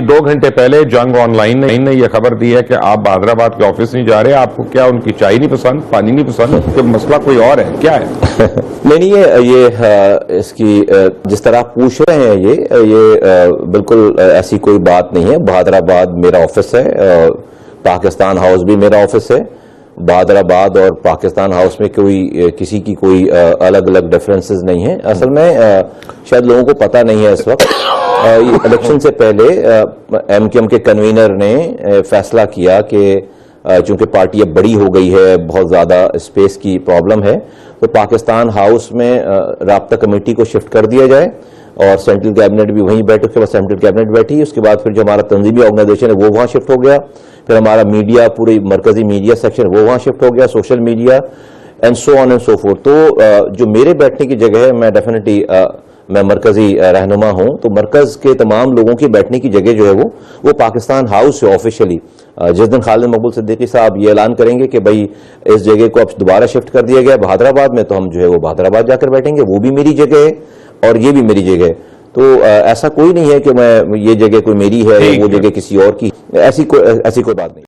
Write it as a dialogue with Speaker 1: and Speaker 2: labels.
Speaker 1: 2 گھنٹے پہلے جنگ آن لائن نے یہ خبر دی ہے کہ آپ بہادر آباد کے آفس نہیں جا رہے. آپ کو کیا ان کی چائے نہیں پسند, پانی نہیں پسند, کہ مسئلہ کوئی اور ہے, کیا ہے؟
Speaker 2: نہیں, یہ اس کی جس طرح آپ پوچھ رہے ہیں یہ بالکل ایسی کوئی بات نہیں ہے. بہادر آباد میرا آفس ہے, پاکستان ہاؤس بھی میرا آفس ہے. بہادر آباد اور پاکستان ہاؤس میں کسی کی کوئی الگ الگ ڈفرینسز نہیں ہیں. اصل میں شاید لوگوں کو پتہ نہیں ہے اس وقت, الیکشن سے پہلے ایم کیو ایم کے کنوینر نے فیصلہ کیا کہ چونکہ پارٹی اب بڑی ہو گئی ہے, بہت زیادہ اسپیس کی پرابلم ہے, تو پاکستان ہاؤس میں رابطہ کمیٹی کو شفٹ کر دیا جائے اور سینٹرل کیبنٹ بھی وہیں بیٹھے. اس کے بعد سینٹرل کیبنٹ بیٹھی, اس کے بعد پھر جو ہمارا تنظیمی آرگنائزیشن ہے وہ وہاں شفٹ ہو گیا, پھر ہمارا میڈیا, پوری مرکزی میڈیا سیکشن وہ وہاں شفٹ ہو گیا, social media and so on and so forth. تو جو میرے بیٹھنے کی جگہ ہے, میں ڈیفینیٹلی میں مرکزی رہنما ہوں, تو مرکز کے تمام لوگوں کی بیٹھنے کی جگہ جو ہے وہ پاکستان ہاؤس سے آفیشلی جس دن خالد مقبول صدیقی صاحب یہ اعلان کریں گے کہ بھائی اس جگہ کو اب دوبارہ شفٹ کر دیا گیا بہادر آباد میں, تو ہم جو ہے وہ بہادر آباد جا کر بیٹھیں گے. وہ بھی میری جگہ ہے اور یہ بھی میری جگہ ہے. تو ایسا کوئی نہیں ہے کہ یہ جگہ کوئی میری ہے, وہ جگہ کسی اور کی, ایسی کوئی بات نہیں.